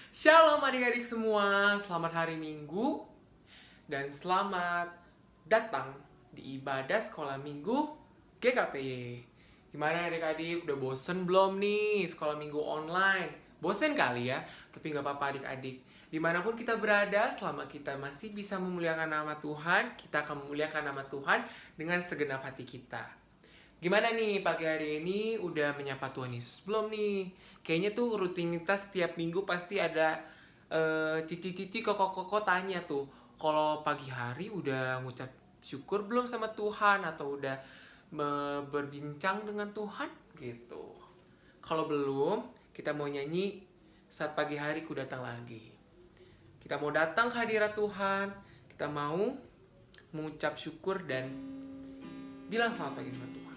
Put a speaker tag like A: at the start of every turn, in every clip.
A: Shalom adik-adik semua, selamat hari Minggu dan selamat datang di ibadah sekolah Minggu GKPY. Gimana adik-adik, udah bosen belum nih sekolah Minggu online? Bosen kali ya, tapi nggak apa-apa adik-adik. Dimanapun kita berada, selama kita masih bisa memuliakan nama Tuhan, kita akan memuliakan nama Tuhan dengan segenap hati kita. Gimana nih pagi hari ini udah menyapa Tuhan Yesus belum nih? Kayaknya tuh rutinitas setiap minggu pasti ada cici-cici koko-koko tanya tuh. Kalau pagi hari udah ngucap syukur belum sama Tuhan atau udah berbincang dengan Tuhan gitu. Kalau belum, kita mau nyanyi saat pagi hari ku datang lagi. Kita mau datang ke hadirat Tuhan, kita mau mengucap syukur dan bilang selamat pagi sama Tuhan.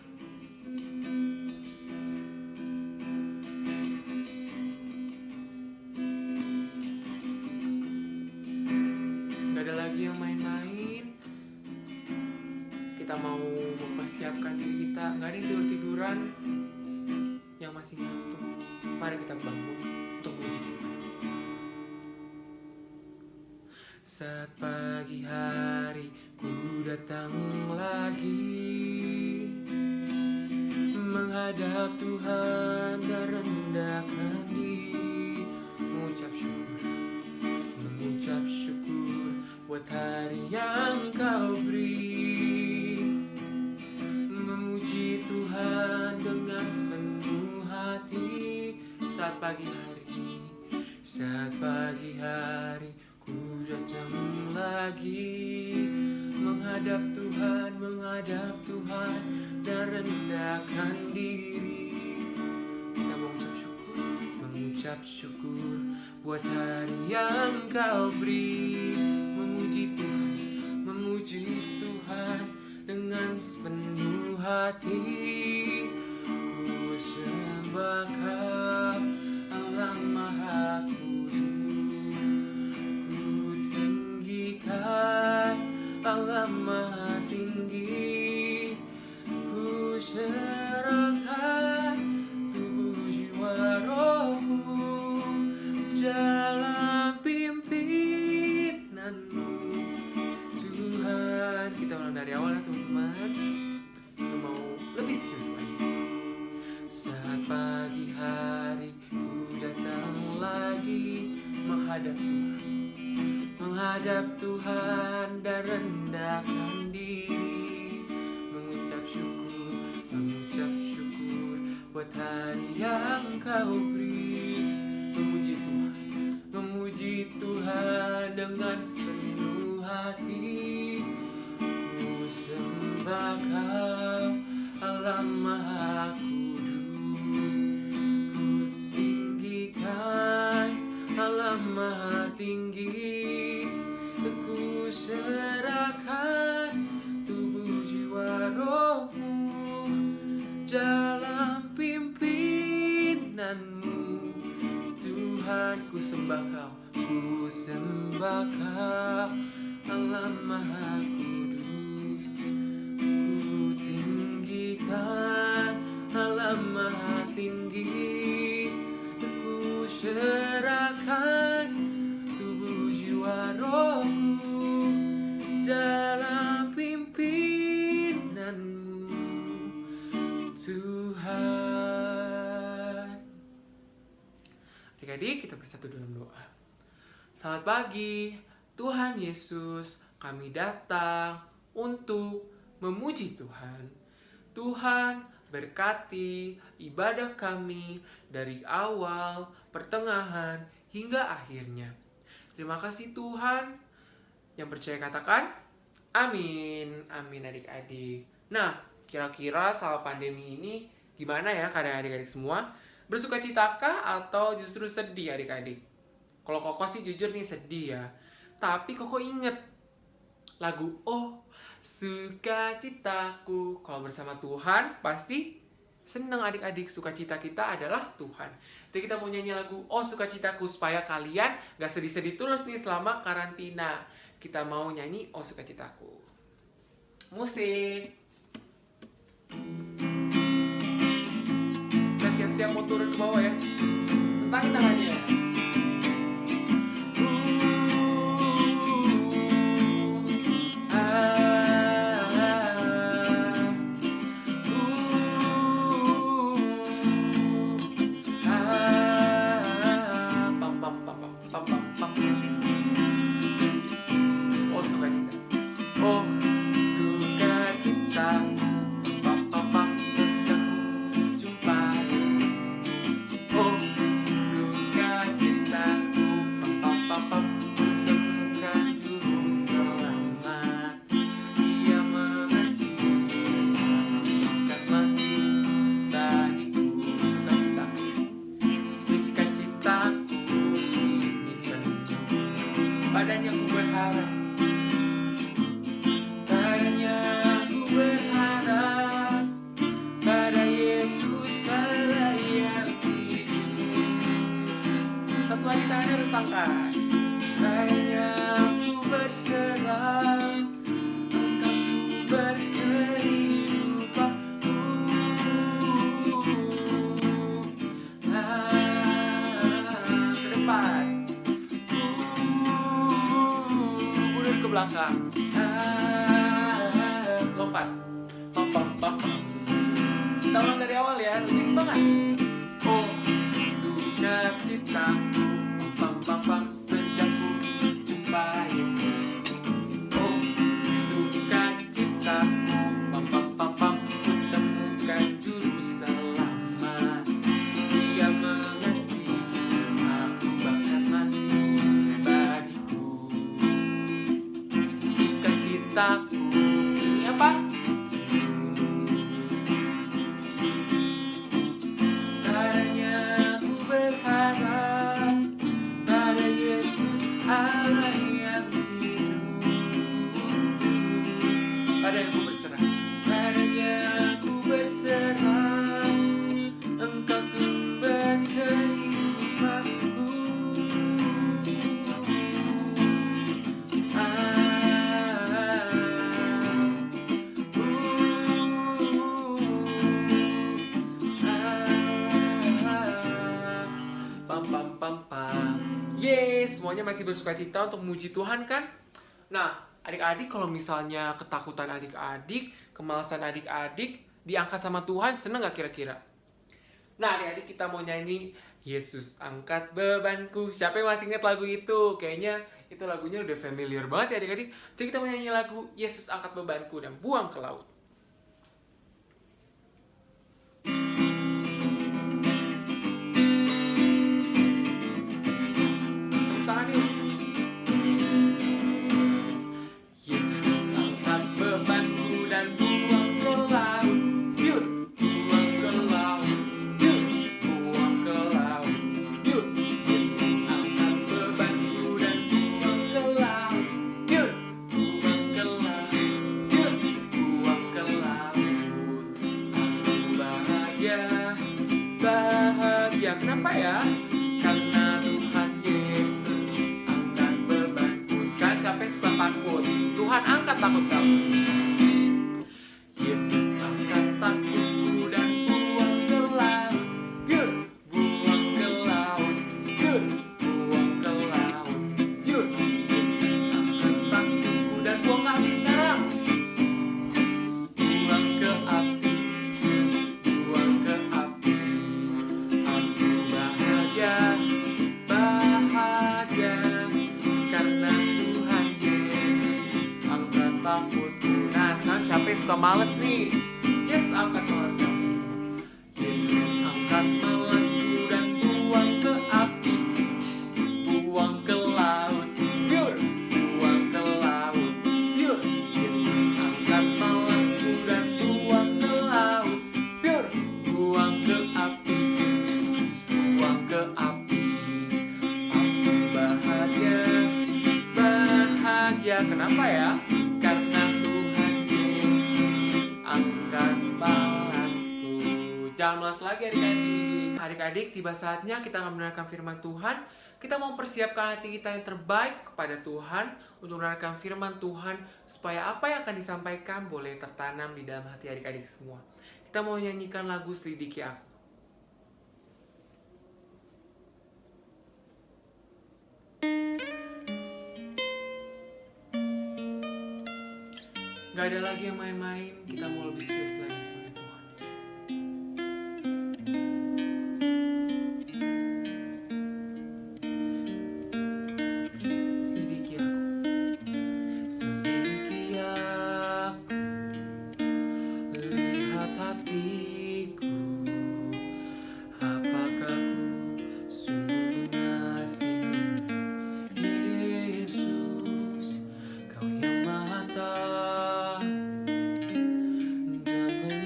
A: Gak ada lagi yang main-main. Kita mau mempersiapkan diri kita. Gak ada yang tidur-tiduran, yang masih ngantuk. Mari kita bangun untuk memuji Tuhan. Saat pagi hari ku datang lagi menghadap Tuhan dan rendahkan diri, mengucap syukur buat hari yang Kau beri, memuji Tuhan dengan sepenuh hati. Saat pagi hari ku datang lagi menghadap Tuhan dan rendahkan diri. Kita mengucap syukur buat hari yang Kau beri, memuji Tuhan dengan sepenuh hati. Ku sembah Kau, Allah Maha Kudus. Ku tinggikan Allah Maha Tinggi. Ku serahkan tubuh jiwa rohku dalam pimpinanmu Tuhan. Kita ulang dari awal ya teman-teman. Kita mau lebih serius lagi. Saat pagi hari ku datang lagi menghadap Tuhan dan rendahkan diri, mengucap syukur buat hari yang Kau beri, memuji Tuhan dengan sepenuh hati. Ku sembah Kau, Allah Maha Kudus. Ku tinggikan Allah Maha Tinggi. Ku serahkan tubuh jiwa rohmu dalam pimpinanmu Tuhan. Ku sembah Kau, Allah Maha Kudus. Ku tinggikan Allah Maha Tinggi. Ku serahkan tubuh jiwa rohku dalam pimpinanmu Tuhan. Adik-adik, kita bersatu dalam doa. Selamat pagi, Tuhan Yesus, kami datang untuk memuji Tuhan. Tuhan, berkati ibadah kami dari awal, pertengahan, hingga akhirnya. Terima kasih Tuhan. Yang percaya katakan, amin. Amin adik-adik. Nah, kira-kira selama pandemi ini gimana ya keadaan adik-adik semua? Bersukacitakah atau justru sedih adik-adik? Kalau Koko sih jujur nih sedih ya. Tapi Koko inget lagu Oh Sukacitaku. Kalau bersama Tuhan pasti seneng adik-adik. Sukacita kita adalah Tuhan. Jadi kita mau nyanyi lagu Oh Sukacitaku supaya kalian gak sedih-sedih terus nih selama karantina. Kita mau nyanyi Oh Sukacitaku. Musik. Kita siap-siap mau turun ke bawah ya. Entah tangannya. padanya ku berharap. Padanya ku berharap, pada Yesus Allah yang hidup. Satu lagi tangannya rentangkan. Padanya ku berserah, Engkau sumber kehidupanku. Ke depan, mundur ke belakang. Lompat. Pam pam pam pam. Kita ulang dari awal ya, lebih semangat. Oh, sukacitaku, pam pam pam, sejak ku jumpa Yesusku. Oh, sukacitaku, pam pam pam pam, ku temukan juru selamat. Dia mengasihi aku, bahkan mati bagiku. Sukacitaku, ini apa? Padanya ku berserah, padanya ku berserah, Engkau sumber kehidupanku. Pam pam pam pam. Yes, semuanya masih bersukacita untuk memuji Tuhan kan? Nah, adik-adik kalau misalnya ketakutan adik-adik, kemalasan adik-adik diangkat sama Tuhan, seneng gak kira-kira? Nah, adik-adik kita mau nyanyi Yesus angkat bebanku. Siapa yang masih ingat lagu itu? Kayaknya itu lagunya udah familiar banget ya adik-adik. Jadi kita mau nyanyi lagu Yesus angkat bebanku dan buang ke laut. Tepuk tangan yuk. Yesus angkat bebanku dan buang ke laut. Yuk, buang ke laut. Yuk, buang ke laut. Yuk, Yesus angkat bebanku dan buang ke laut. Yuk, buang ke laut. Yuk, buang ke laut. Aku bahagia, bahagia. Kenapa ya? Karena Tuhan Yesus angkat bebanku. Sekarang siapa yang suka takut? Tuhan angkat takut kamu. Yesus angkat takutku dan buang ke laut. Yuk, buang ke laut. Yuk, buang ke laut. Yuk, Yesus angkat takutku dan buang ke api sekarang. Buang ke api. Buang ke api. Aku bahagia, bahagia, karena Tuhan Yesus angkat takutku. Nah, sekarang siapa yang suka males nih? Yes, angkat malas kamu. Yesus angkat malasku dan buang ke api. Buang ke laut. Pure. Buang ke laut. Pure. Yesus angkat malasku dan buang ke laut. Pure. Buang ke api. Buang ke api. Aku bahagia, bahagia. Kenapa ya? Karena Tuhan Yesus angkat malasku. Jangan malas lagi adik-adik. Adik-adik, tiba saatnya kita akan mendengarkan firman Tuhan. Kita mau persiapkan hati kita yang terbaik kepada Tuhan untuk mendengarkan firman Tuhan, supaya apa yang akan disampaikan boleh tertanam di dalam hati adik-adik semua. Kita mau nyanyikan lagu Selidiki Aku. Gak ada lagi yang main-main, kita mau lebih serius lagi kepada Tuhan. Selidiki aku, selidiki aku, lihat hatiku, apakah ku sungguh mengasihimu, Yesus, Kau yang Maha Tahu dan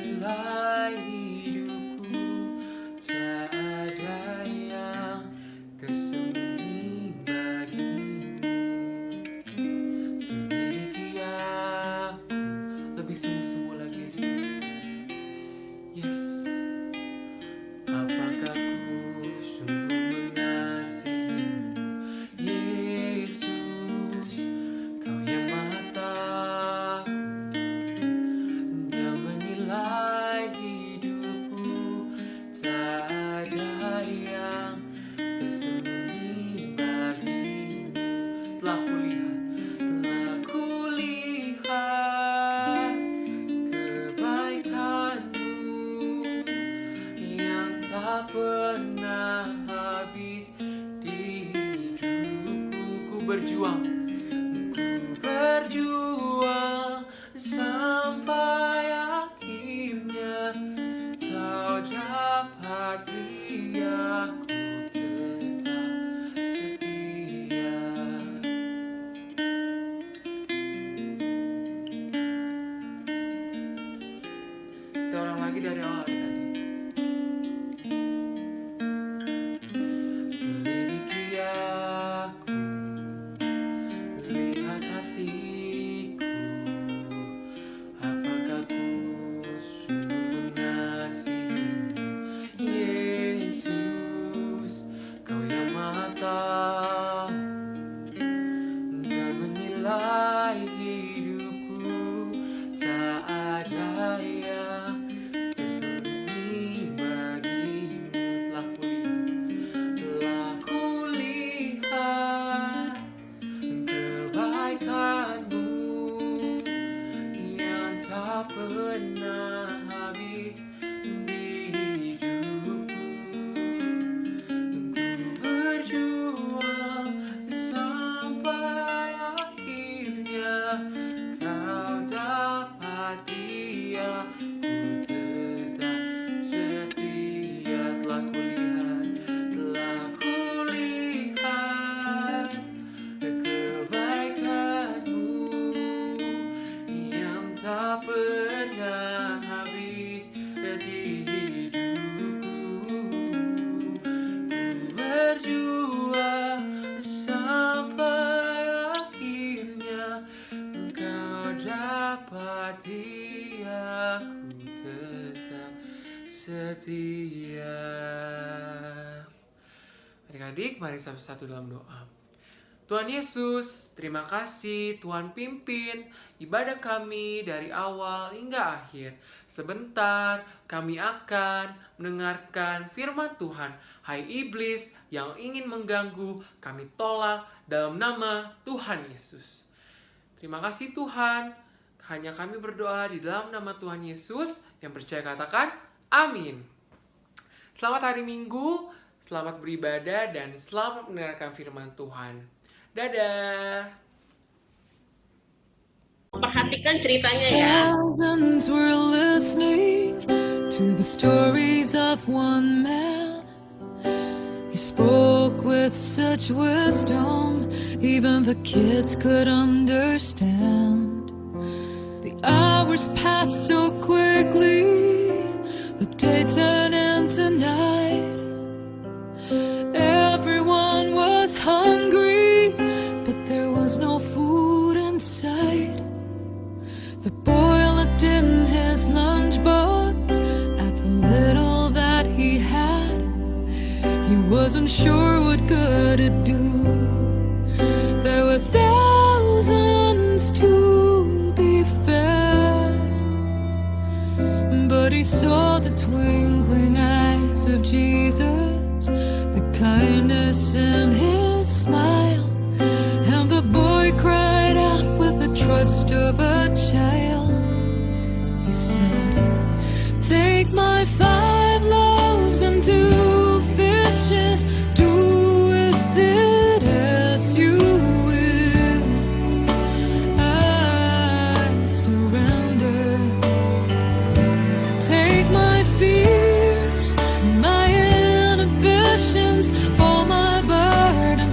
A: berjuang, ku berjuang sampai akhirnya kau dapati aku tetap setia. Kita ulang lagi dari awal tadi. Selidiki aku, lihat hatiku, apakah ku sungguh mengasihimu, Yesus. Kau yang Maha Tahu dan menilai hidupku, tak ada yang tersembunyi bagimu. Telah kulihat kebaikanmu yang tak pernah habis di hidupku. Ku berjuang sampai akhirnya kau dapati aku tetap setia. Telah kulihat kebaikanmu yang tak pernah habis di hidupku. Ku berjuang sampai akhirnya kau dapati aku tetap setia. Adik-adik, mari satu-satu dalam doa. Tuhan Yesus, terima kasih Tuhan pimpin ibadah kami dari awal hingga akhir. Sebentar kami akan mendengarkan firman Tuhan. Hai iblis yang ingin mengganggu, kami tolak dalam nama Tuhan Yesus. Terima kasih Tuhan. Hanya kami berdoa di dalam nama Tuhan Yesus. Yang percaya katakan amin. Selamat hari Minggu, selamat beribadah, dan selamat mendengarkan firman Tuhan. Dadah.
B: Perhatikan ceritanya ya.
C: Thousands were listening to the stories of one man. He spoke with such wisdom, even the kids could understand. The hours passed so quickly, the day turned into night. Everyone was hungry, but there was no food in sight. The boy looked in his lunchbox at the little that he had. He wasn't sure what good it'd do. There were thousands to be fed, but he saw the twinkling eyes of Jesus, the kindness in his smile, and the boy cried out with the trust of a child. He said, "Take my 5 loaves and 2 fishes, do with it as you will. I surrender. Take my fears, my inhibitions, all my burdens.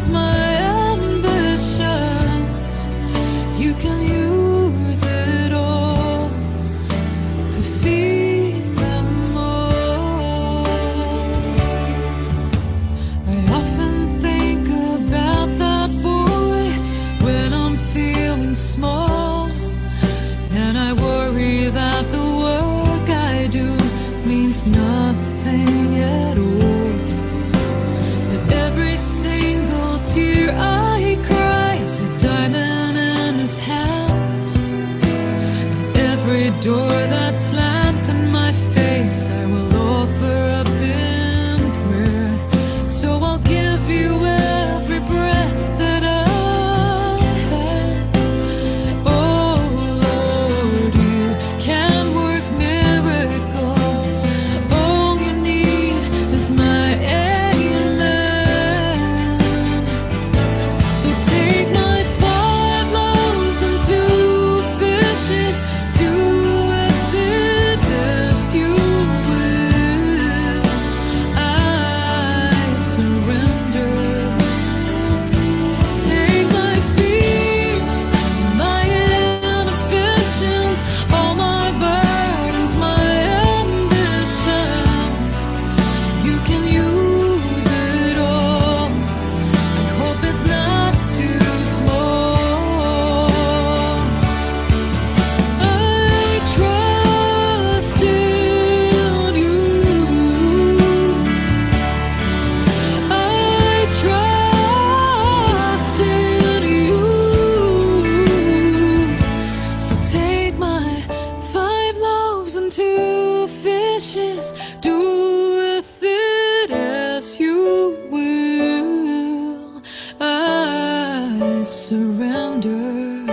C: surrender.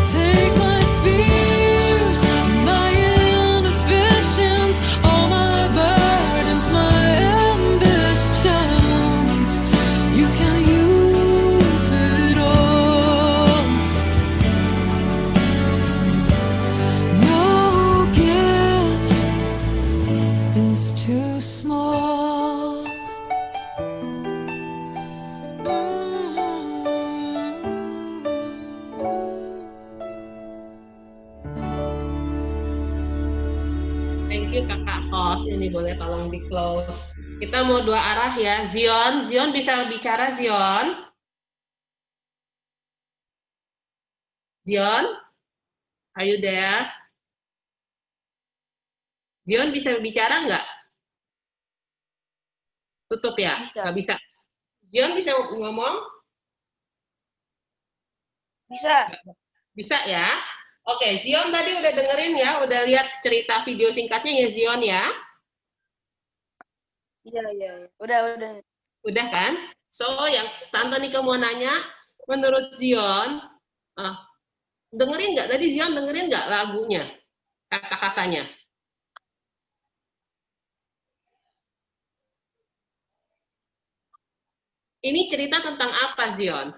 C: Take my fears, my inhibitions, all my burdens, my ambitions. You can use it all. No gift is too small.
B: Thank you kakak host, ini boleh tolong di close. Kita mau dua arah ya. Zion bisa bicara Zion? Zion, are you there? Zion bisa bicara nggak? Tutup ya?
D: Bisa.
B: Nggak bisa. Zion bisa ngomong?
D: Bisa.
B: Bisa ya? Oke, Zion tadi udah dengerin ya, udah lihat cerita video singkatnya ya Zion ya?
D: Iya. Udah.
B: Udah kan? So, yang Tante Nika mau nanya, menurut Zion, dengerin nggak? Tadi Zion dengerin nggak lagunya? Kata-katanya? Ini cerita tentang apa, Zion?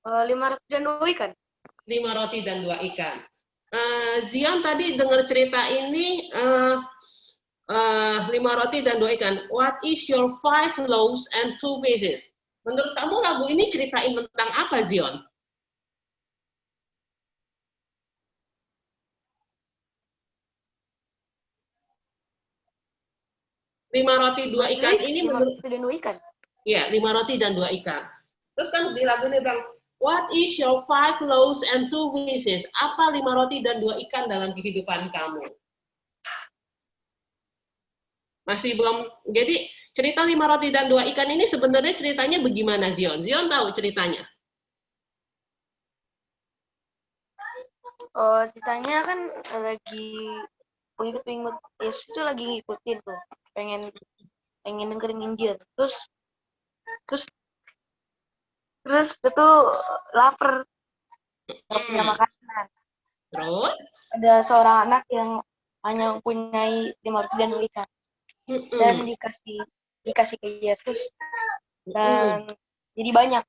D: 5 roti dan 2 ikan.
B: 5 roti dan 2 ikan. Zion tadi dengar cerita ini 5 roti dan 2 ikan. What is your 5 loaves and 2 fishes? Menurut kamu lagu ini ceritain tentang apa, Zion? Lima roti 2 ikan ini
D: 5
B: menurut
D: roti dan 2 ikan.
B: ya 5 roti dan 2 ikan. Terus kan di lagu ini bilang, what is your 5 loaves and 2 fishes? Apa 5 roti dan 2 ikan dalam kehidupan kamu? Masih belum. Jadi cerita 5 roti dan 2 ikan ini sebenarnya ceritanya bagaimana, Zion? Zion tahu ceritanya?
D: Oh, ceritanya kan lagi pengikut Yesus itu lagi ngikutin tuh. Pengen dengerin Injil. Terus itu lapar. Nggak punya makanan.
B: Terus?
D: Ada seorang anak yang hanya mempunyai 5 roti dan 2 ikan. Dan dikasih ke Yesus. Dan jadi banyak.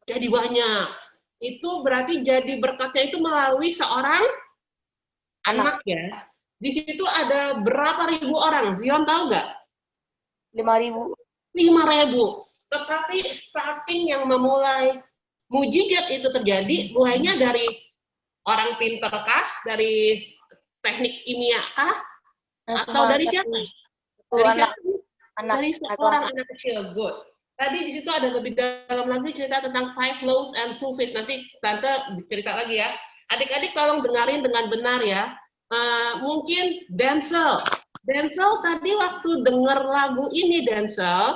B: Jadi banyak. Itu berarti jadi berkatnya itu melalui seorang anak ya. Di situ ada berapa ribu orang? Zion tahu nggak?
D: 5.000.
B: 5.000. Tetapi starting yang memulai mujizat itu terjadi, mulainya dari orang pinter kah? Dari teknik kimia kah? Atau dari siapa? Dari siapa? Dari seorang anak kecil. Good. Tadi di situ ada lebih dalam lagi cerita tentang 5 loaves and 2 fish. Nanti Tante cerita lagi ya. Adik-adik tolong dengarin dengan benar ya. Mungkin Denzel tadi waktu dengar lagu ini Denzel,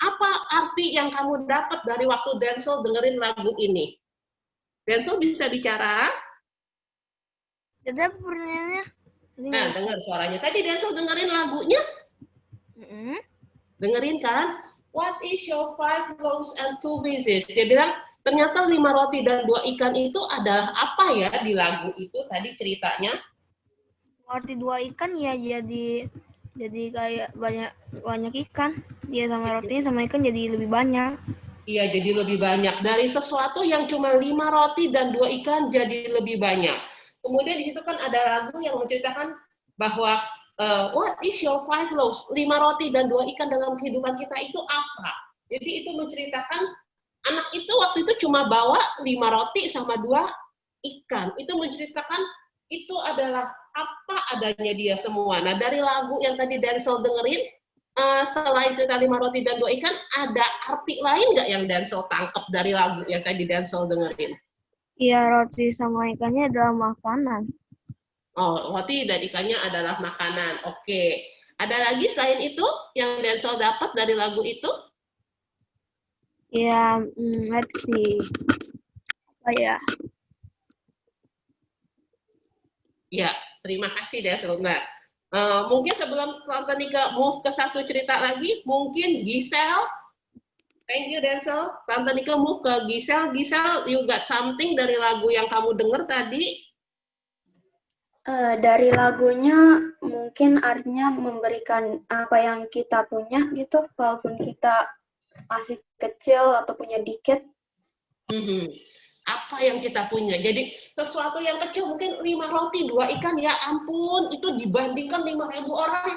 B: apa arti yang kamu dapat dari waktu Denzel dengerin lagu ini? Denzel bisa bicara?
D: Ada pertanyaannya?
B: Nah, dengar suaranya. Tadi Denzel dengerin lagunya? Dengerin kan? What is your 5 loaves and 2 fishes? Dia bilang, ternyata 5 roti dan 2 ikan itu adalah apa ya di lagu itu tadi ceritanya?
D: Roti 2 ikan ya jadi kayak banyak ikan. Dia sama rotinya sama ikan jadi lebih banyak.
B: Iya, jadi lebih banyak. Dari sesuatu yang cuma 5 roti dan 2 ikan jadi lebih banyak. Kemudian di situ kan ada lagu yang menceritakan bahwa what is your 5 loaves? 5 roti dan 2 ikan dalam kehidupan kita itu apa? Jadi itu menceritakan anak itu waktu itu cuma bawa 5 roti sama 2 ikan. Itu menceritakan itu adalah apa adanya dia semua. Nah, dari lagu yang tadi Denzel dengerin, selain cerita 5 roti dan 2 ikan, ada arti lain nggak yang Denzel tangkap dari lagu yang tadi Denzel dengerin?
D: Iya, roti sama ikannya adalah makanan.
B: Oh, roti dan ikannya adalah makanan. Oke. Ada lagi selain itu yang Denzel dapat dari lagu itu?
D: Ya, let's see. Apa ya?
B: Ya, terima kasih Denzel. Nah, mungkin sebelum Tante Nika move ke satu cerita lagi, mungkin Giselle Thank you, Denzel. Tante Nika move ke Gisel. Gisel, you got something dari lagu yang kamu dengar tadi?
E: Dari lagunya mungkin artinya memberikan apa yang kita punya gitu, walaupun kita masih kecil atau punya dikit.
B: Apa yang kita punya. Jadi sesuatu yang kecil mungkin 5 roti, 2 ikan, ya ampun, itu dibandingkan 5.000 orang,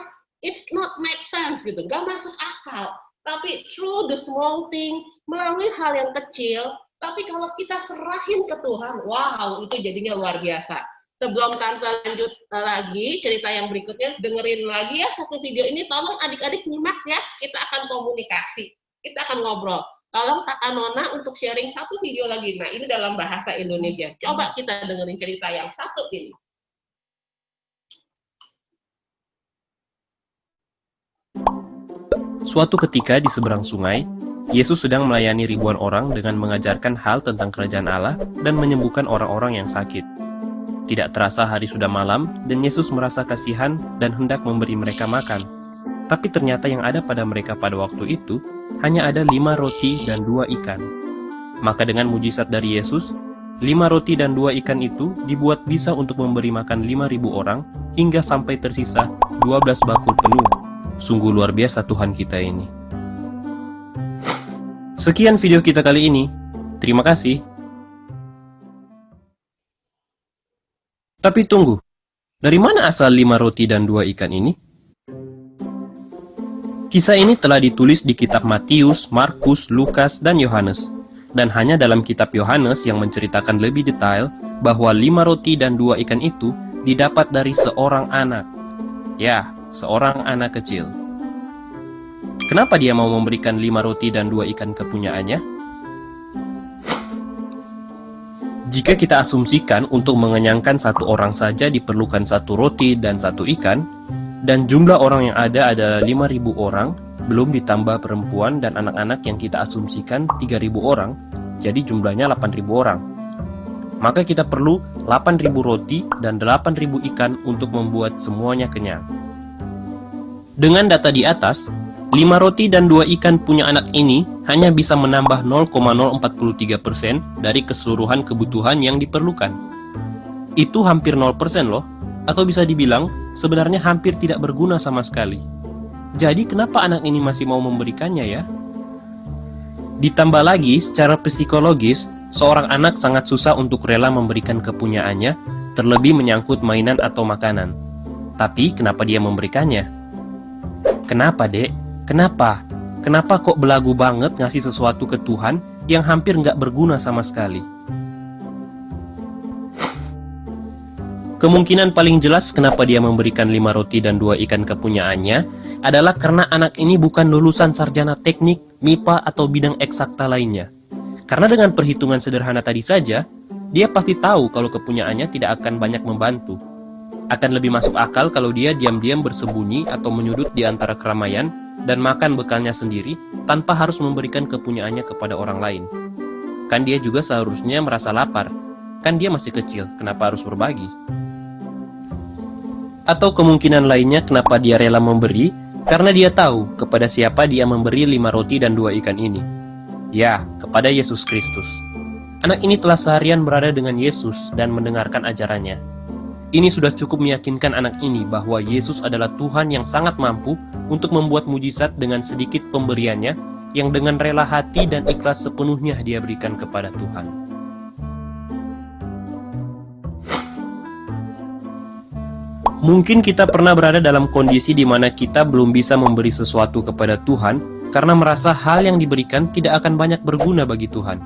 B: it's not make sense gitu, nggak masuk akal. Tapi through the small thing, melalui hal yang kecil, tapi kalau kita serahin ke Tuhan, wow, itu jadinya luar biasa. Sebelum Tante lanjut lagi cerita yang berikutnya, dengerin lagi ya satu video ini, tolong adik-adik nyimak ya, kita akan komunikasi, kita akan ngobrol. Tolong Kakak Nona untuk sharing satu video lagi. Nah, ini dalam bahasa Indonesia. Coba kita dengerin cerita yang satu ini.
F: Suatu ketika di seberang sungai, Yesus sedang melayani ribuan orang dengan mengajarkan hal tentang kerajaan Allah dan menyembuhkan orang-orang yang sakit. Tidak terasa hari sudah malam, dan Yesus merasa kasihan dan hendak memberi mereka makan. Tapi ternyata yang ada pada mereka pada waktu itu hanya ada 5 roti dan 2 ikan. Maka dengan mujizat dari Yesus, 5 roti dan 2 ikan itu dibuat bisa untuk memberi makan 5.000 orang hingga sampai tersisa 12 bakul penuh. Sungguh luar biasa Tuhan kita ini. Sekian video kita kali ini. Terima kasih. Tapi tunggu, dari mana asal 5 roti dan 2 ikan ini? Kisah ini telah ditulis di kitab Matius, Markus, Lukas, dan Yohanes. Dan hanya dalam kitab Yohanes yang menceritakan lebih detail bahwa 5 roti dan 2 ikan itu didapat dari seorang anak. Ya, seorang anak kecil. Kenapa dia mau memberikan 5 roti dan 2 ikan kepunyaannya? Jika kita asumsikan untuk mengenyangkan satu orang saja diperlukan 1 roti dan 1 ikan, dan jumlah orang yang ada adalah 5.000 orang, belum ditambah perempuan dan anak-anak yang kita asumsikan 3.000 orang, jadi jumlahnya 8.000 orang. Maka kita perlu 8.000 roti dan 8.000 ikan untuk membuat semuanya kenyang. Dengan data di atas, 5 roti dan 2 ikan punya anak ini hanya bisa menambah 0,043% dari keseluruhan kebutuhan yang diperlukan. Itu hampir 0% loh, atau bisa dibilang sebenarnya hampir tidak berguna sama sekali. Jadi kenapa anak ini masih mau memberikannya ya? Ditambah lagi, secara psikologis, seorang anak sangat susah untuk rela memberikan kepunyaannya, terlebih menyangkut mainan atau makanan. Tapi kenapa dia memberikannya? Kenapa, Dek? Kenapa? Kenapa kok belagu banget ngasih sesuatu ke Tuhan yang hampir nggak berguna sama sekali? Kemungkinan paling jelas kenapa dia memberikan 5 roti dan 2 ikan kepunyaannya adalah karena anak ini bukan lulusan sarjana teknik, MIPA, atau bidang eksakta lainnya. Karena dengan perhitungan sederhana tadi saja, dia pasti tahu kalau kepunyaannya tidak akan banyak membantu. Akan lebih masuk akal kalau dia diam-diam bersembunyi atau menyudut di antara keramaian dan makan bekalnya sendiri tanpa harus memberikan kepunyaannya kepada orang lain. Kan dia juga seharusnya merasa lapar. Kan dia masih kecil, kenapa harus berbagi? Atau kemungkinan lainnya kenapa dia rela memberi, karena dia tahu kepada siapa dia memberi 5 roti dan 2 ikan ini. Ya, kepada Yesus Kristus. Anak ini telah seharian berada dengan Yesus dan mendengarkan ajarannya. Ini sudah cukup meyakinkan anak ini bahwa Yesus adalah Tuhan yang sangat mampu untuk membuat mujizat dengan sedikit pemberiannya yang dengan rela hati dan ikhlas sepenuhnya dia berikan kepada Tuhan. Mungkin kita pernah berada dalam kondisi di mana kita belum bisa memberi sesuatu kepada Tuhan karena merasa hal yang diberikan tidak akan banyak berguna bagi Tuhan.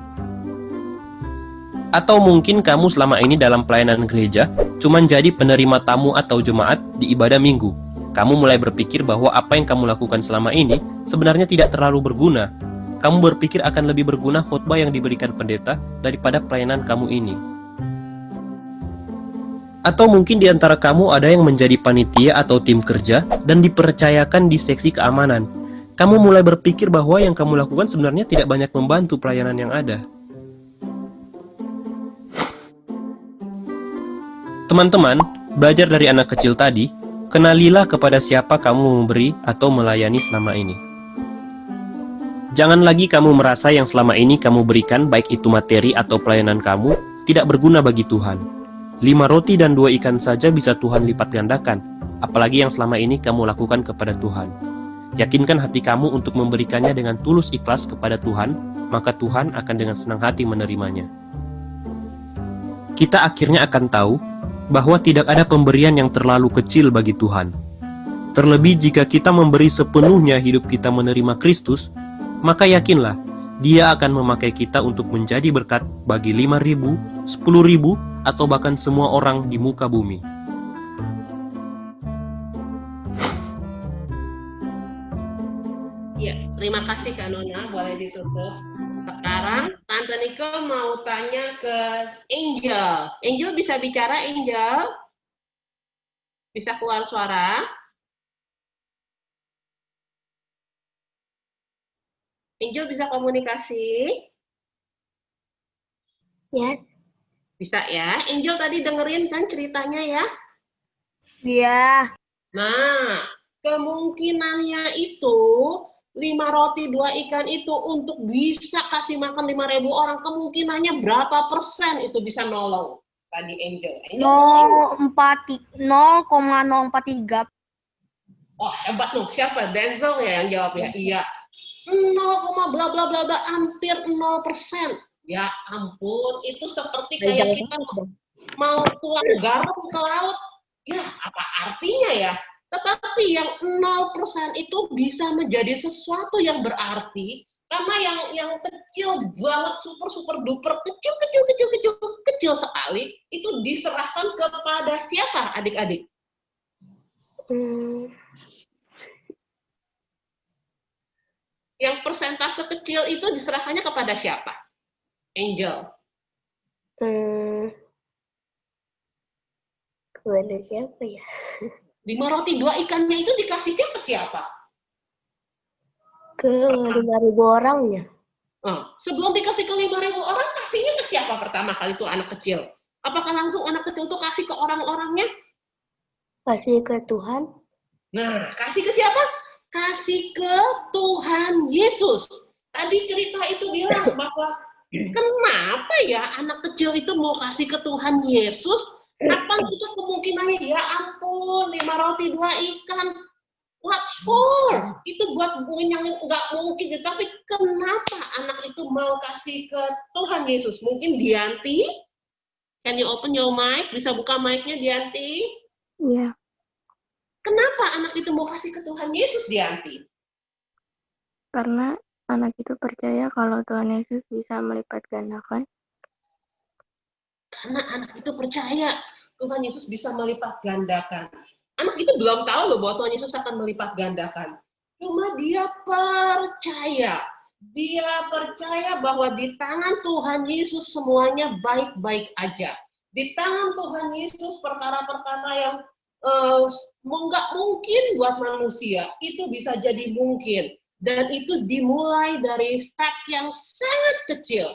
F: Atau mungkin kamu selama ini dalam pelayanan gereja cuman jadi penerima tamu atau jemaat di ibadah minggu. Kamu mulai berpikir bahwa apa yang kamu lakukan selama ini sebenarnya tidak terlalu berguna. Kamu berpikir akan lebih berguna khotbah yang diberikan pendeta daripada pelayanan kamu ini. Atau mungkin di antara kamu ada yang menjadi panitia atau tim kerja dan dipercayakan di seksi keamanan. Kamu mulai berpikir bahwa yang kamu lakukan sebenarnya tidak banyak membantu pelayanan yang ada. Teman-teman, belajar dari anak kecil tadi, kenalilah kepada siapa kamu memberi atau melayani selama ini. Jangan lagi kamu merasa yang selama ini kamu berikan, baik itu materi atau pelayanan kamu, tidak berguna bagi Tuhan. 5 roti dan 2 ikan saja bisa Tuhan lipat gandakan, apalagi yang selama ini kamu lakukan kepada Tuhan. Yakinkan hati kamu untuk memberikannya dengan tulus ikhlas kepada Tuhan, maka Tuhan akan dengan senang hati menerimanya. Kita akhirnya akan tahu bahwa tidak ada pemberian yang terlalu kecil bagi Tuhan. Terlebih jika kita memberi sepenuhnya hidup kita menerima Kristus, maka yakinlah Dia akan memakai kita untuk menjadi berkat bagi 5.000, 10.000, atau bahkan semua orang di muka bumi.
B: Ya, terima kasih Kak Nona, boleh ditutup. Sekarang Tante Niko mau tanya ke Angel. Angel bisa bicara, Angel? Bisa keluar suara? Angel bisa komunikasi?
D: Yes.
B: Bisa ya? Angel tadi dengerin kan ceritanya ya?
D: Iya.
B: Nah, kemungkinannya itu 5 roti 2 ikan itu untuk bisa kasih makan 5.000 orang, kemungkinannya berapa persen itu bisa nolong? Tadi Angel. Angel
D: 0,043.
B: oh, hebat loh. Siapa? Denzel ya yang jawab ya? Iya. 0, bla bla bla bla, hampir 0%. Ya ampun, itu seperti kayak kita mau tuang garam ke laut. Ya, apa artinya ya? Tetapi yang 0% itu bisa menjadi sesuatu yang berarti karena yang kecil banget, super duper kecil sekali itu diserahkan kepada siapa, adik-adik? Yang persentase kecil itu diserahkannya kepada siapa? Angel.
D: Kepada siapa ya?
B: 5 roti 2 ikannya itu dikasihnya ke siapa?
D: Ke 5.000 orangnya.
B: Sebelum dikasih ke 5.000 orang, kasihnya ke siapa pertama kali itu anak kecil? Apakah langsung anak kecil itu kasih ke orang-orangnya?
D: Kasih ke Tuhan.
B: Nah, kasih ke siapa? Kasih ke Tuhan Yesus. Tadi cerita itu bilang bahwa kenapa ya anak kecil itu mau kasih ke Tuhan Yesus? Apa itu kemungkinannya? Ya ampun, 5 roti 2 ikan. What for? Itu buat yang nggak mungkin. Tapi kenapa anak itu mau kasih ke Tuhan Yesus? Mungkin Dianti? Can you open your mic? Bisa buka mic-nya, Dianti?
D: Iya.
B: Kenapa anak itu mau kasih ke Tuhan Yesus, Dianti?
D: Karena anak itu percaya kalau Tuhan Yesus bisa melipat gandakan.
B: Karena anak itu percaya Tuhan Yesus bisa melipat gandakan. Anak itu belum tahu loh bahwa Tuhan Yesus akan melipat gandakan. Cuma dia percaya. Dia percaya bahwa di tangan Tuhan Yesus semuanya baik-baik aja. Di tangan Tuhan Yesus perkara-perkara yang nggak mungkin buat manusia, itu bisa jadi mungkin. Dan itu dimulai dari step yang sangat kecil.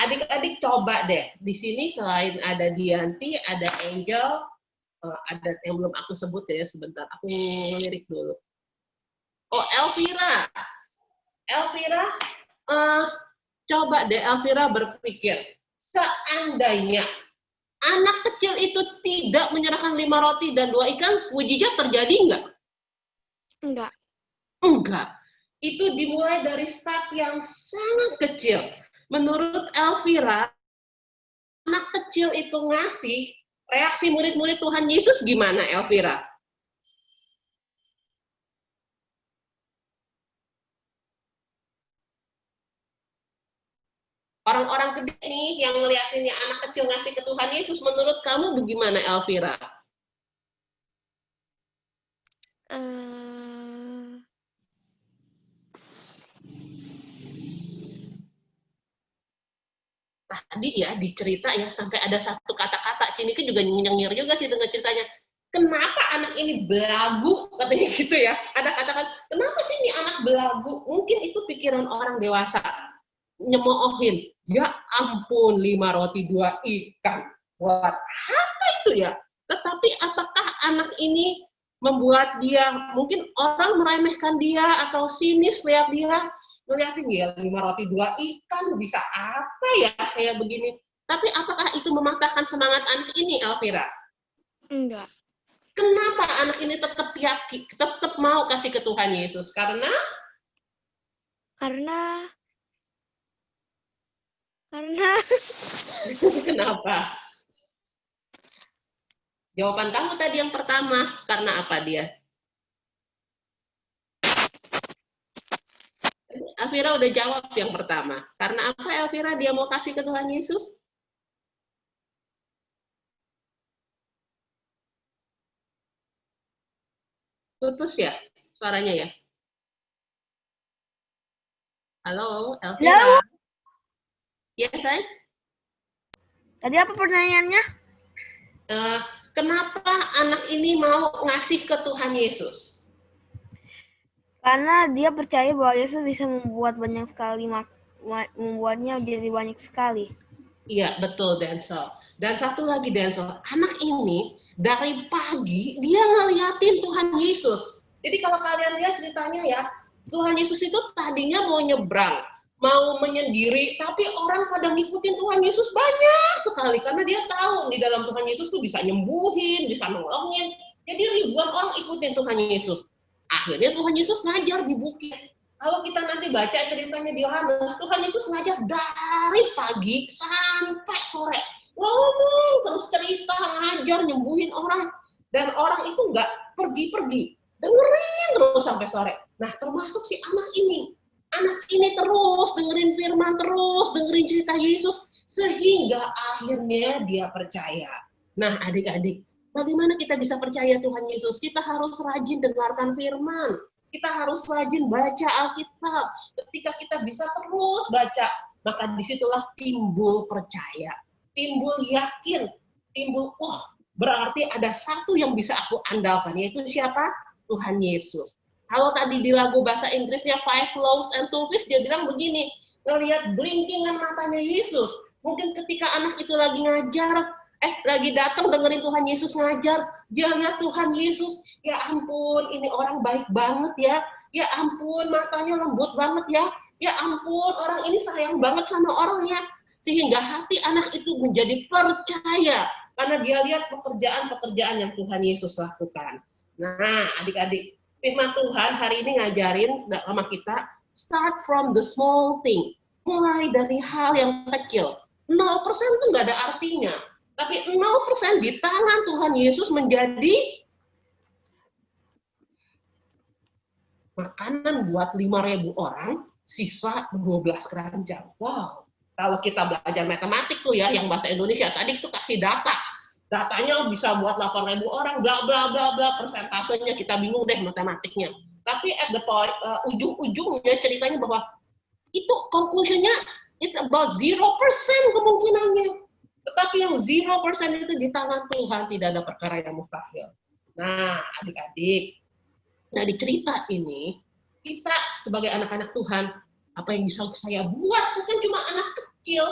B: Adik-adik coba deh, di sini selain ada Dianti, ada Angel, ada yang belum aku sebut ya, sebentar, aku ngelirik dulu. Oh, Elvira. Elvira, coba deh Elvira berpikir, seandainya anak kecil itu tidak menyerahkan 5 roti dan 2 ikan, mujizat terjadi nggak?
D: Enggak.
B: Enggak. Itu dimulai dari step yang sangat kecil. Menurut Elvira, anak kecil itu ngasih, reaksi murid-murid Tuhan Yesus gimana, Elvira? Orang-orang gede nih yang ngeliatinnya anak kecil ngasih ke Tuhan Yesus, menurut kamu bagaimana, Elvira? Tadi ya dicerita ya sampai ada satu kata-kata, Ciniki juga nyengir juga sih dengan ceritanya. Kenapa anak ini belagu, katanya gitu ya. Ada kata-kata, kenapa sih ini anak belagu? Mungkin itu pikiran orang dewasa. Nyemoohin, ya ampun 5 roti 2 ikan. Buat apa itu ya? Tetapi apakah anak ini membuat dia, mungkin orang meremehkan dia atau sinis lihat dia, ngeliatin ya 5 roti 2 ikan bisa apa ya kayak begini. Tapi apakah itu mematahkan semangat anak ini, Elvira?
G: Enggak.
B: Kenapa anak ini tetap yakin, tetap mau kasih ke Tuhan Yesus? Karena kenapa? Jawaban kamu tadi yang pertama, karena apa dia? Elvira udah jawab yang pertama. Karena apa Elvira dia mau kasih ke Tuhan Yesus? Putus ya suaranya ya? Halo, Elvira.
D: Halo?
B: Ya, sayang?
D: Tadi apa pertanyaannya?
B: Kenapa anak ini mau ngasih ke Tuhan Yesus?
D: Karena dia percaya bahwa Yesus bisa membuatnya jadi banyak sekali.
B: Iya, betul Denzel. Dan satu lagi Denzel, anak ini dari pagi dia ngeliatin Tuhan Yesus. Jadi kalau kalian lihat ceritanya ya, Tuhan Yesus itu tadinya mau nyebrang, mau menyendiri, tapi orang pada ngikutin Tuhan Yesus banyak sekali karena dia tahu di dalam Tuhan Yesus tuh bisa nyembuhin, bisa nolongin. Jadi ribuan orang ikutin Tuhan Yesus. Akhirnya Tuhan Yesus ngajar di bukit. Kalau kita nanti baca ceritanya di Yohanes, Tuhan Yesus ngajar dari pagi sampai sore. Ngomong terus cerita, ngajar, nyembuhin orang. Dan orang itu nggak pergi-pergi. Dengerin terus sampai sore. Nah, termasuk si anak ini. Anak ini terus dengerin firman, terus dengerin cerita Yesus. Sehingga akhirnya dia percaya. Nah, adik-adik, bagaimana kita bisa percaya Tuhan Yesus? Kita harus rajin dengarkan firman. Kita harus rajin baca Alkitab. Ketika kita bisa terus baca, maka disitulah timbul percaya. Timbul yakin. Timbul, berarti ada satu yang bisa aku andalkan. Yaitu siapa? Tuhan Yesus. Kalau tadi di lagu bahasa Inggrisnya Five Loaves and Two Fish, dia bilang begini, ngelihat blinkingan matanya Yesus. Mungkin ketika anak itu lagi ngajar, lagi datang dengerin Tuhan Yesus ngajar, dia lihat Tuhan Yesus, ya ampun, ini orang baik banget ya ampun, matanya lembut banget ya ampun, orang ini sayang banget sama orangnya, sehingga hati anak itu menjadi percaya, karena dia lihat pekerjaan-pekerjaan yang Tuhan Yesus lakukan. Nah, adik-adik, firman Tuhan hari ini ngajarin sama kita, start from the small thing, mulai dari hal yang kecil, 0% itu nggak ada artinya. Tapi 0% di tangan Tuhan Yesus menjadi makanan buat 5.000 orang, sisa 12 keranjang. Wow, kalau kita belajar matematik tuh ya, yang bahasa Indonesia, tadi itu kasih data. Datanya bisa buat 8.000 orang, bla bla bla bla, persentasenya kita bingung deh matematiknya. Tapi at the point, ujung-ujungnya ceritanya bahwa itu conclusion-nya, it's about 0% kemungkinannya. Tetapi yang 0% itu di tangan Tuhan, tidak ada perkara yang mustahil. Nah, adik-adik, dari cerita ini, kita sebagai anak-anak Tuhan, apa yang bisa saya buat? Saya kan cuma anak kecil.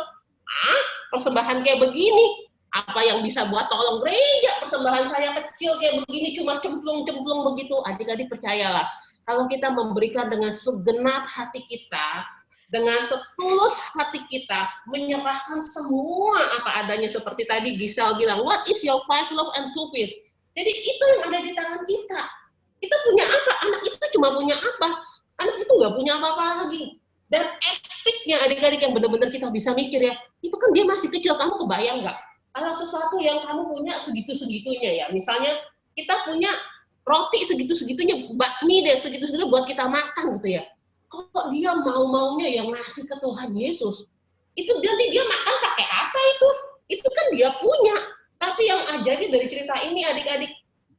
B: Persembahan kayak begini. Apa yang bisa buat tolong gereja? Persembahan saya kecil kayak begini, cuma cemplung-cemplung begitu. Adik-adik percayalah, kalau kita memberikan dengan segenap hati kita, dengan setulus hati kita, menyerahkan semua apa adanya seperti tadi Giselle bilang, what is your 5 loaves and 2 fish? Jadi itu yang ada di tangan kita. Kita punya apa? Anak itu cuma punya apa? Anak itu nggak punya apa-apa lagi. Dan epicnya adik-adik yang benar-benar kita bisa mikir ya, itu kan dia masih kecil, kamu kebayang nggak? Kalau sesuatu yang kamu punya segitu-segitunya ya, misalnya kita punya roti segitu-segitunya, bakmi deh segitu-segitu buat kita makan gitu ya. Kok dia mau-maunya yang ngasih ke Tuhan Yesus? Itu nanti dia makan pakai apa itu? Itu kan dia punya. Tapi yang ajaib dari cerita ini adik-adik,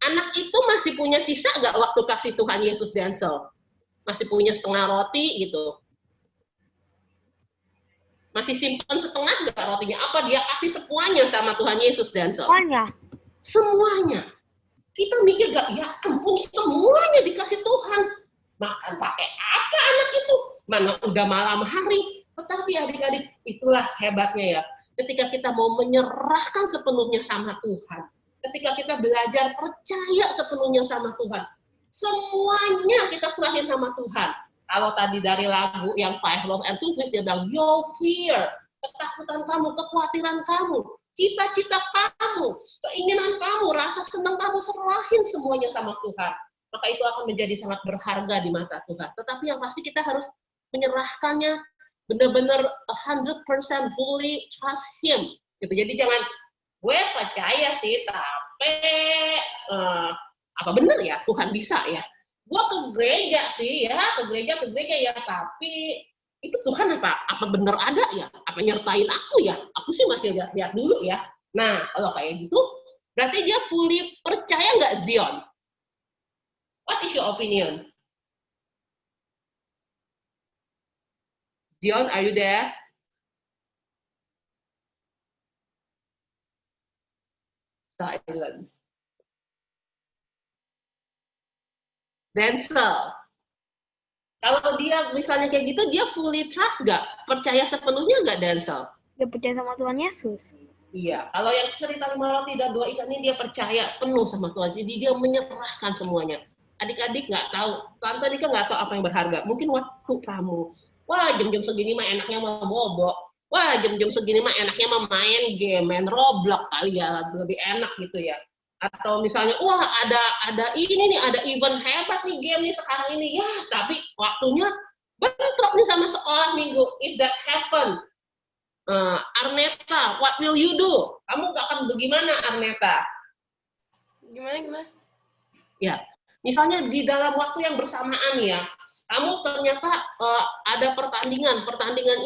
B: anak itu masih punya sisa nggak waktu kasih Tuhan Yesus Denzel? Masih punya setengah roti gitu. Masih simpan setengah nggak rotinya? Apa dia kasih semuanya sama Tuhan Yesus Denzel? Semuanya. Kita mikir gak, ya ampun semuanya dikasih Tuhan. Makan pakai apa anak itu? Mana udah malam hari. Tetapi adik-adik, itulah hebatnya ya. Ketika kita mau menyerahkan sepenuhnya sama Tuhan, ketika kita belajar percaya sepenuhnya sama Tuhan. Semuanya kita serahin sama Tuhan. Kalau tadi dari lagu yang Five Love and Two Fish, dia bilang, your fear, ketakutan kamu, kekhawatiran kamu, cita-cita kamu, keinginan kamu, rasa senang kamu, serahin semuanya sama Tuhan. Maka itu akan menjadi sangat berharga di mata Tuhan. Tetapi yang pasti kita harus menyerahkannya benar-benar 100% fully trust Him. Gitu. Jadi jangan, gue percaya sih, tapi apa benar ya Tuhan bisa ya? Gue ke gereja sih ya, ke gereja ya, tapi itu Tuhan apa benar ada ya? Apa nyertain aku ya? Aku sih masih lihat dulu ya. Nah, kalau kayak gitu, berarti dia fully percaya nggak Zion? What is your opinion? Zion, are you there? Silent. Denzel. Kalau dia misalnya kayak gitu, dia fully trust nggak? Percaya sepenuhnya nggak Denzel?
D: Dia percaya sama Tuhan Yesus.
B: Iya, kalau yang cerita 5 roti dan 2 ikan ini dia percaya penuh sama Tuhan. Jadi dia menyerahkan semuanya. Adik-adik nggak tahu, Tante Nika nggak tahu apa yang berharga. Mungkin waktu kamu, wah jam-jam segini mah enaknya mau bobo. Wah jam-jam segini mah enaknya mau main game, main Roblox kali ya, lebih enak gitu ya. Atau misalnya, wah ada ini nih, ada event hebat nih game nih sekarang ini. Ya, tapi waktunya bentrok nih sama sekolah minggu. If that happen, Arneta, what will you do? Kamu akan bagaimana, Arneta?
D: Gimana?
B: Ya, misalnya di dalam waktu yang bersamaan ya, kamu ternyata ada pertandingan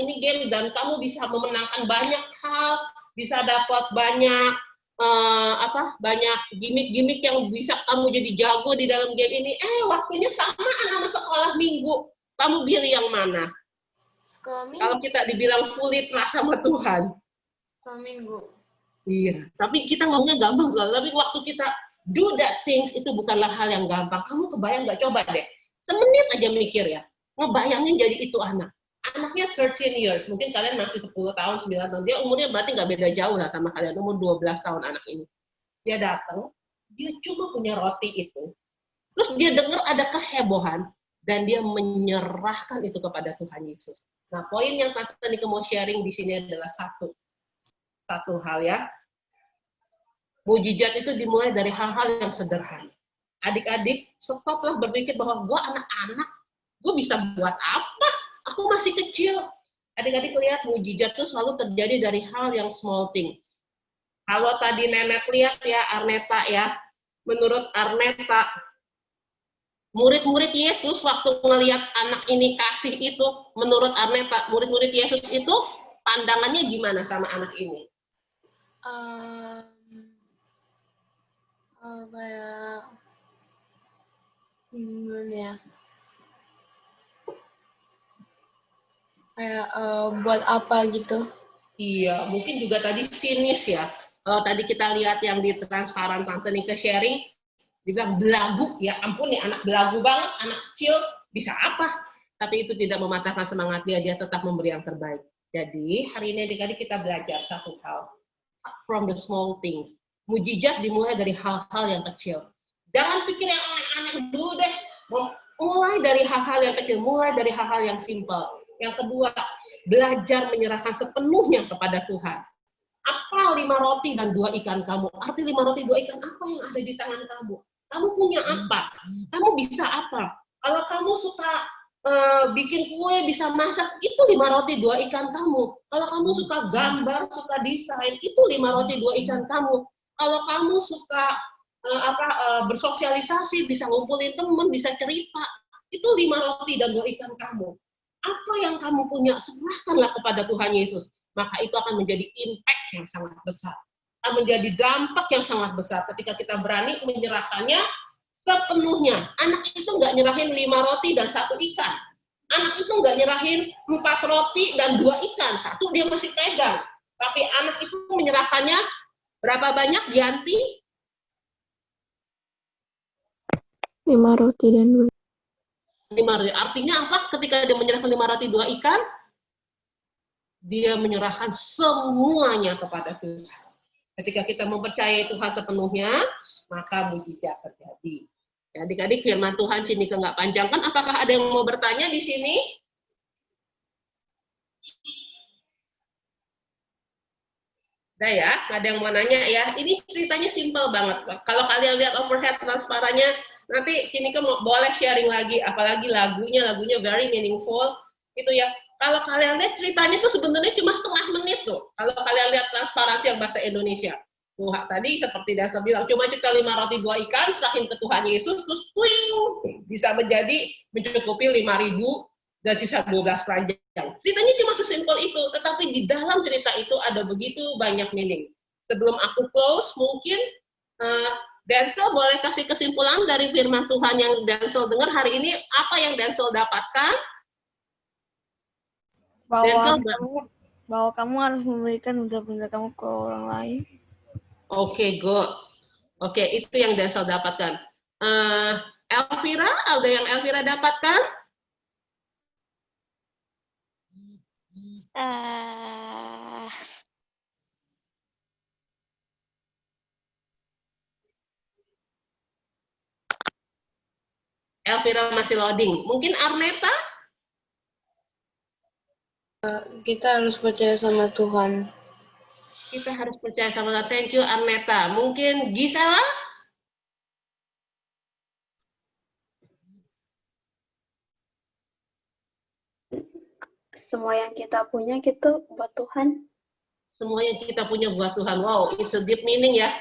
B: ini game dan kamu bisa memenangkan banyak hal, bisa dapat banyak banyak gimmick-gimmick yang bisa kamu jadi jago di dalam game ini. Waktunya samaan sama sekolah minggu. Kamu pilih yang mana? Kalau kita dibilang fully trust sama Tuhan.
D: Sekolah minggu.
B: Iya, tapi kita ngomongnya gampang soalnya. Tapi waktu kita do that things itu bukanlah hal yang gampang. Kamu kebayang nggak? Coba deh, semenit aja mikir ya. Ngebayangin jadi itu anak. Anaknya 13 years, mungkin kalian masih 10 tahun, 9 tahun. Dia umurnya berarti nggak beda jauh lah sama kalian, umur 12 tahun anak ini. Dia datang, dia cuma punya roti itu. Terus dia dengar ada kehebohan, dan dia menyerahkan itu kepada Tuhan Yesus. Nah, poin yang Tante Nika mau sharing di sini adalah satu hal ya. Mujizat itu dimulai dari hal-hal yang sederhana. Adik-adik, stoplah berpikir bahwa gue anak-anak, gue bisa buat apa? Aku masih kecil. Adik-adik lihat mujizat itu selalu terjadi dari hal yang small thing. Kalau tadi Nenek lihat ya, Arneta ya, menurut Arneta, murid-murid Yesus waktu ngelihat anak ini kasih itu, menurut Arneta, murid-murid Yesus itu pandangannya gimana sama anak ini?
D: Kayak gimana ya? Kayak buat apa gitu?
B: Iya, mungkin juga tadi sinis ya. Kalau tadi kita lihat yang di transparan Tante Nika sharing, dibilang belagu, ya ampun nih anak belagu banget, anak kecil bisa apa? Tapi itu tidak mematahkan semangat dia tetap memberi yang terbaik. Jadi hari ini adik-adik kita belajar satu hal, from the small things. Mujizat dimulai dari hal-hal yang kecil. Jangan pikir yang aneh-aneh dulu deh. Mulai dari hal-hal yang kecil, mulai dari hal-hal yang simpel. Yang kedua, belajar menyerahkan sepenuhnya kepada Tuhan. Apa 5 roti dan 2 ikan kamu? Arti 5 roti 2 ikan apa yang ada di tangan kamu? Kamu punya apa? Kamu bisa apa? Kalau kamu suka bikin kue, bisa masak, itu 5 roti 2 ikan kamu. Kalau kamu suka gambar, suka desain, itu 5 roti 2 ikan kamu. Kalau kamu suka bersosialisasi, bisa ngumpulin teman, bisa cerita, itu 5 roti dan 2 ikan kamu. Apa yang kamu punya, serahkanlah kepada Tuhan Yesus. Maka itu akan menjadi impact yang sangat besar. Akan menjadi dampak yang sangat besar ketika kita berani menyerahkannya sepenuhnya. Anak itu nggak nyerahin 5 roti dan 1 ikan. Anak itu nggak nyerahin 4 roti dan 2 ikan. 1 dia masih pegang. Tapi anak itu menyerahkannya berapa banyak, Yanti?
G: 5 roti dan 2.
B: 5 roti. Artinya apa? Ketika dia menyerahkan 5 roti 2 ikan, dia menyerahkan semuanya kepada Tuhan. Ketika kita mempercayai Tuhan sepenuhnya, maka mujizat terjadi. Ya, adik-adik, firman Tuhan sini nggak panjangkan. Apakah ada yang mau bertanya di sini? Udah ya, ada yang mau nanya ya. Ini ceritanya simple banget. Kalau kalian lihat overhead transparannya, nanti sini boleh sharing lagi. Apalagi lagunya very meaningful. Itu ya. Kalau kalian lihat ceritanya tuh sebenarnya cuma setengah menit tuh. Kalau kalian lihat transparansi yang bahasa Indonesia. Tuh, tadi seperti Dansa bilang, cuma cipta 5 roti 2 ikan, serahin ke Tuhan Yesus, terus twing, bisa mencukupi 5.000 dan sisa 12 keranjang. Ceritanya cuma sesimpel itu, tetapi di dalam cerita itu ada begitu banyak meaning. Sebelum aku close, mungkin Denzel boleh kasih kesimpulan dari firman Tuhan yang Denzel dengar hari ini, apa yang Denzel dapatkan?
D: Bahwa kamu harus memberikan benda-benda kamu ke orang lain.
B: Oke, good. Oke, itu yang Denzel dapatkan. Elvira, ada yang Elvira dapatkan? Elvira masih loading. Mungkin Arneta?
E: Kita harus percaya sama Tuhan.
B: Kita harus percaya sama Tuhan. Thank you, Arneta. Mungkin Gisela?
E: Semua yang kita punya gitu buat Tuhan.
B: Semua yang kita punya buat Tuhan. Wow, it's a deep meaning ya.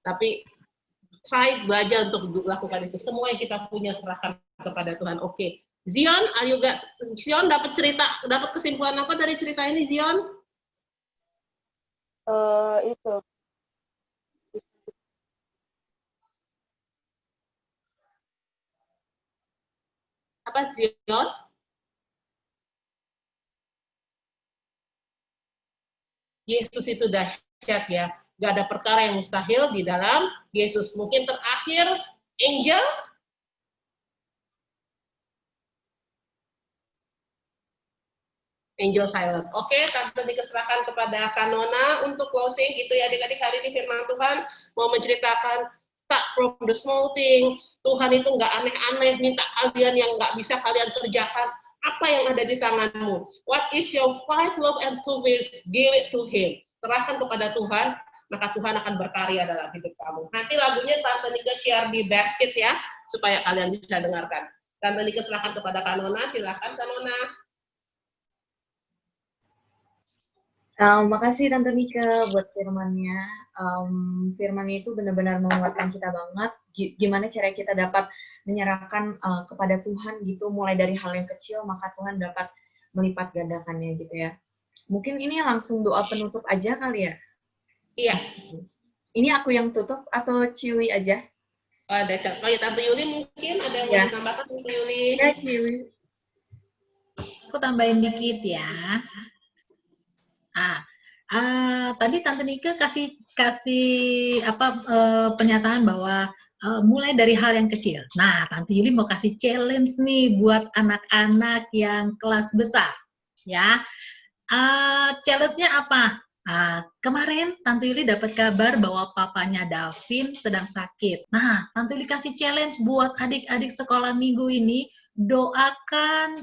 B: Tapi try belajar untuk lakukan itu. Semua yang kita punya serahkan kepada Tuhan. Oke. Zion, Zion dapat kesimpulan apa dari cerita ini, Zion?
D: Itu
B: Apa, Zion? Yesus itu dahsyat ya. Gak ada perkara yang mustahil di dalam Yesus. Mungkin terakhir, Angel? Angel silent. Oke, Tante diserahkan kepada Kanona untuk closing. Gitu ya adik-adik, hari ini firman Tuhan mau menceritakan start from the small thing. Tuhan itu nggak aneh-aneh, minta kalian yang nggak bisa kalian kerjakan. Apa yang ada di tanganmu? What is your 5 loaves and 2 fishes? Give it to Him. Serahkan kepada Tuhan, maka Tuhan akan berkarya dalam hidup kamu. Nanti lagunya Tante Nika share di basket ya, supaya kalian bisa dengarkan. Tante Nika serahkan kepada Kanona, silakan Kanona.
H: Makasih Tante Nika buat firmannya. Firmannya itu benar-benar menguatkan kita banget. Gimana cara kita dapat menyerahkan kepada Tuhan gitu, mulai dari hal yang kecil, maka Tuhan dapat melipat gandakannya gitu ya. Mungkin ini langsung doa penutup aja kali ya?
B: Iya.
H: Ini aku yang tutup atau Ciwi aja?
B: Ada Tante Yuli mungkin ada yang mau ditambahkan Tante Yuli?
H: Ya Ciwi.
I: Aku tambahin dikit ya. Tadi Tante Nika kasih pernyataan bahwa mulai dari hal yang kecil. Nah, Tante Yuli mau kasih challenge nih buat anak-anak yang kelas besar, ya. Challenge-nya apa? Kemarin Tante Yuli dapat kabar bahwa papanya Davin sedang sakit. Nah, Tante Yuli kasih challenge buat adik-adik sekolah minggu ini, doakan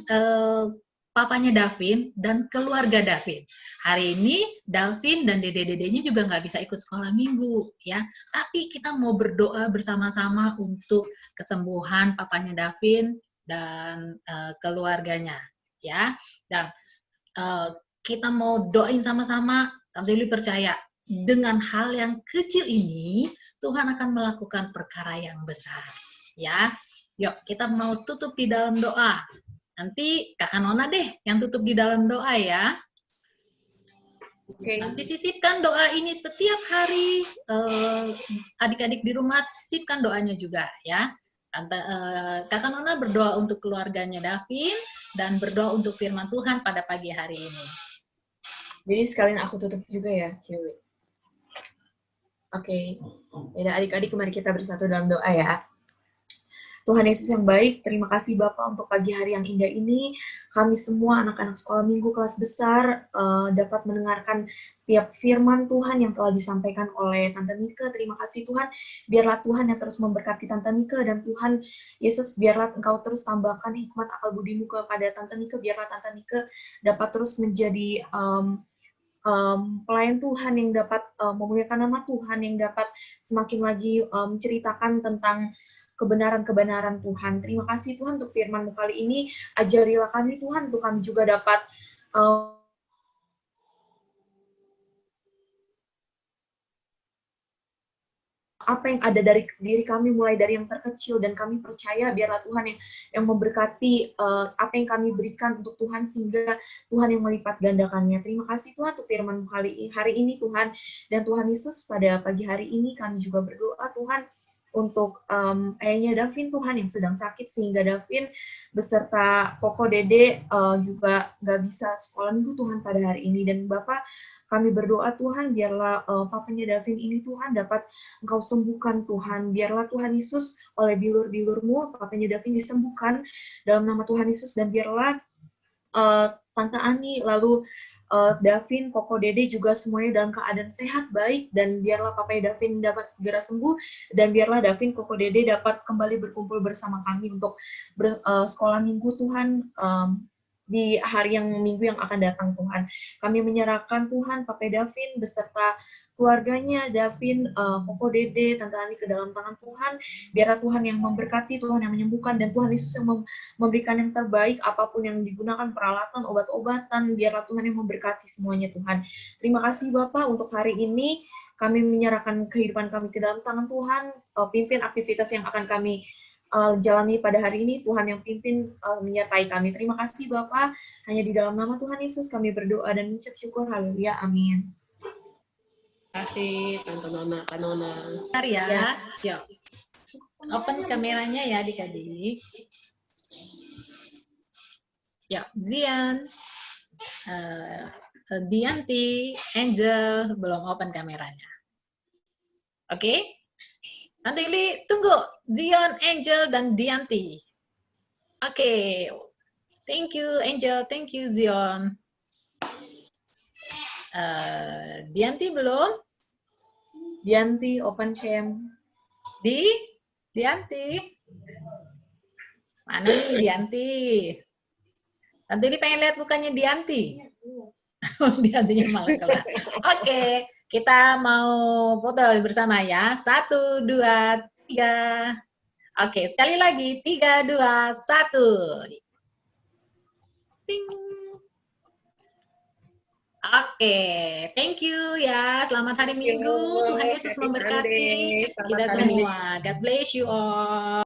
I: papanya Davin dan keluarga Davin. Hari ini Davin dan dede-dedenya juga nggak bisa ikut sekolah minggu, ya. Tapi kita mau berdoa bersama-sama untuk kesembuhan papanya Davin dan keluarganya, ya. Dan kita mau doain sama-sama. Tante Yuli percaya dengan hal yang kecil ini Tuhan akan melakukan perkara yang besar, ya. Yuk kita mau tutup di dalam doa. Nanti Kakak Nona deh yang tutup di dalam doa ya. Oke. Nanti sisipkan doa ini setiap hari. Adik-adik di rumah sisipkan doanya juga ya. Kakak Nona berdoa untuk keluarganya Davin dan berdoa untuk firman Tuhan pada pagi hari ini.
H: Jadi sekalian aku tutup juga ya, Ciwi. Oke. Ya adik-adik, mari kita bersatu dalam doa ya. Tuhan Yesus yang baik, terima kasih Bapak untuk pagi hari yang indah ini. Kami semua anak-anak sekolah minggu kelas besar dapat mendengarkan setiap firman Tuhan yang telah disampaikan oleh Tante Nike. Terima kasih Tuhan, biarlah Tuhan yang terus memberkati Tante Nike, dan Tuhan Yesus biarlah Engkau terus tambahkan hikmat akal budimu kepada Tante Nike, biarlah Tante Nike dapat terus menjadi pelayan Tuhan yang dapat memuliakan nama Tuhan, yang dapat semakin lagi menceritakan tentang kebenaran-kebenaran Tuhan. Terima kasih Tuhan untuk firman-Mu kali ini. Ajarilah kami Tuhan, untuk kami juga dapat apa yang ada dari diri kami, mulai dari yang terkecil, dan kami percaya biarlah Tuhan yang memberkati apa yang kami berikan untuk Tuhan, sehingga Tuhan yang melipat gandakannya. Terima kasih Tuhan untuk firman hari ini Tuhan, dan Tuhan Yesus pada pagi hari ini kami juga berdoa Tuhan untuk ayahnya Davin Tuhan yang sedang sakit, sehingga Davin beserta Koko Dede juga nggak bisa sekolah minggu Tuhan pada hari ini. Dan Bapak, kami berdoa Tuhan, biarlah papanya Davin ini Tuhan dapat Engkau sembuhkan Tuhan. Biarlah Tuhan Yesus oleh bilur-bilur-Mu, papanya Davin disembuhkan dalam nama Tuhan Yesus, dan biarlah Tante Ani, lalu Davin, Koko Dede juga semuanya dalam keadaan sehat, baik, dan biarlah papanya Davin dapat segera sembuh, dan biarlah Davin, Koko Dede dapat kembali berkumpul bersama kami untuk sekolah minggu Tuhan, di hari yang minggu yang akan datang Tuhan. Kami menyerahkan Tuhan papanya Davin beserta keluarganya, Davin, Koko Dede, Tante Ani ke dalam tangan Tuhan. Biarlah Tuhan yang memberkati, Tuhan yang menyembuhkan, dan Tuhan Yesus yang memberikan yang terbaik, apapun yang digunakan, peralatan, obat-obatan, biarlah Tuhan yang memberkati semuanya Tuhan. Terima kasih Bapak untuk hari ini. Kami menyerahkan kehidupan kami ke dalam tangan Tuhan. Pimpin aktivitas yang akan kami jalani pada hari ini, Tuhan yang pimpin menyertai kami. Terima kasih Bapak, hanya di dalam nama Tuhan Yesus kami berdoa dan mengucap syukur. Haleluya, amin.
B: Terima kasih Tante Nona, Kak Nona.
I: Bentar ya. Yuk. Open kameranya ya adik-adik. Ya, Zian, Dianti, Angel belum open kameranya. Oke? Nanti Li tunggu Zion, Angel, dan Dianti. Oke. Thank you Angel, thank you Zion. Dianti belum?
H: Dianti open cam.
I: Dianti. Mana nih Dianti? Nanti Li pengen lihat mukanya Dianti. Diantinya malah keluar. Oke, kita mau foto bersama ya. 1, 2, 3. Oke, sekali lagi. 3, 2, 1. Ting. Oke, thank you ya. Selamat hari Minggu. Tuhan Yesus memberkati kita semua. God bless you all.